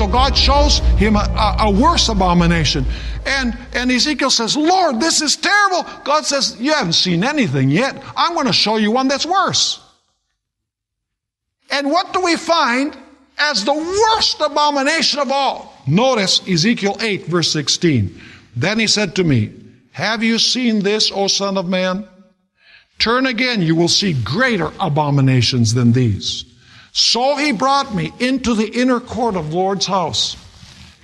So God shows him a worse abomination. And Ezekiel says, Lord, this is terrible. God says, you haven't seen anything yet. I'm going to show you one that's worse. And what do we find as the worst abomination of all? Notice Ezekiel 8, verse 16. Then he said to me, have you seen this, O son of man? Turn again, you will see greater abominations than these. So he brought me into the inner court of the Lord's house.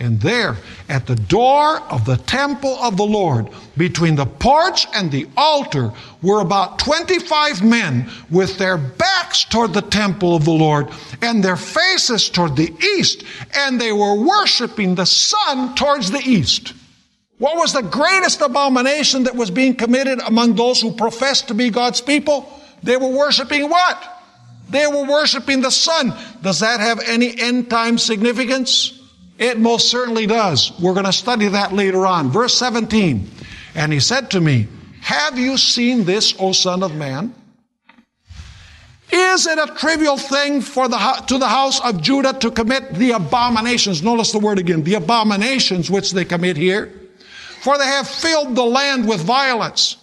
And there, at the door of the temple of the Lord, between the porch and the altar, were about 25 men with their backs toward the temple of the Lord and their faces toward the east, and they were worshiping the sun towards the east. What was the greatest abomination that was being committed among those who professed to be God's people? They were worshiping what? They were worshiping the sun. Does that have any end-time significance? It most certainly does. We're going to study that later on. Verse 17. And he said to me, have you seen this, O son of man? Is it a trivial thing to the house of Judah to commit the abominations? Notice the word again, the abominations which they commit here. For they have filled the land with violence.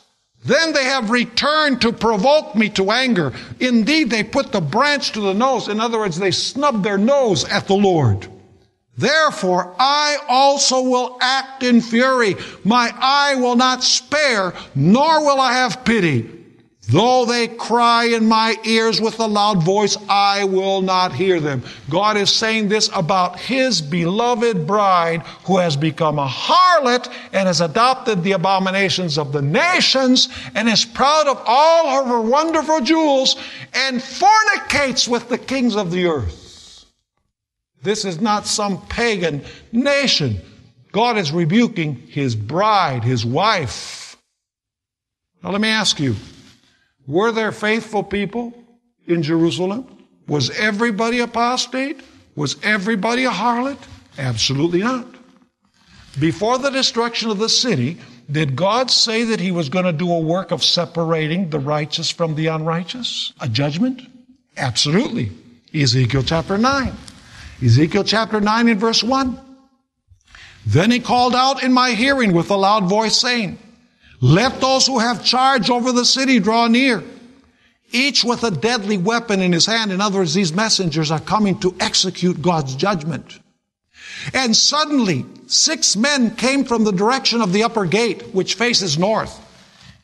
Then they have returned to provoke me to anger. Indeed, they put the branch to the nose. In other words, they snubbed their nose at the Lord. Therefore, I also will act in fury. My eye will not spare, nor will I have pity. Though they cry in my ears with a loud voice, I will not hear them. God is saying this about His beloved bride who has become a harlot and has adopted the abominations of the nations and is proud of all of her wonderful jewels and fornicates with the kings of the earth. This is not some pagan nation. God is rebuking His bride, His wife. Now let me ask you, were there faithful people in Jerusalem? Was everybody apostate? Was everybody a harlot? Absolutely not. Before the destruction of the city, did God say that He was going to do a work of separating the righteous from the unrighteous? A judgment? Absolutely. Ezekiel chapter 9. Ezekiel chapter 9 and verse 1. Then He called out in my hearing with a loud voice, saying, let those who have charge over the city draw near, each with a deadly weapon in his hand. In other words, these messengers are coming to execute God's judgment. And suddenly 6 men came from the direction of the upper gate, which faces north,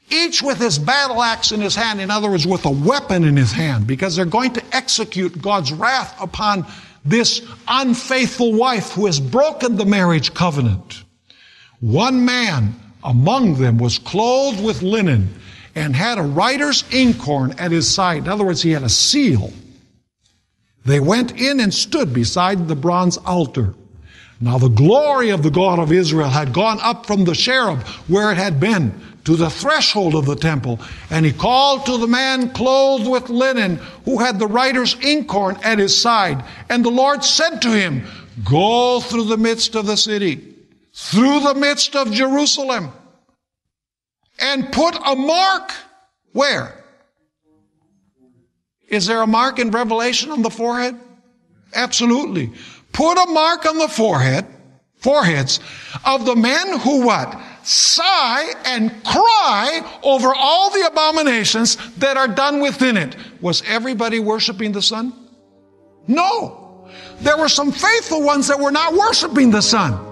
each with his battle axe in his hand. In other words, with a weapon in his hand, because they're going to execute God's wrath upon this unfaithful wife who has broken the marriage covenant. One man among them was clothed with linen and had a writer's inkhorn at his side. In other words, he had a seal. They went in and stood beside the bronze altar. Now the glory of the God of Israel had gone up from the cherub where it had been to the threshold of the temple. And he called to the man clothed with linen who had the writer's inkhorn at his side. And the Lord said to him, go through the midst of the city, through the midst of Jerusalem, and put a mark. Where? Is there a mark in Revelation on the forehead? Absolutely. Put a mark on the foreheads of the men who what? Sigh and cry over all the abominations that are done within it. Was everybody worshiping the sun? No. There were some faithful ones that were not worshiping the sun.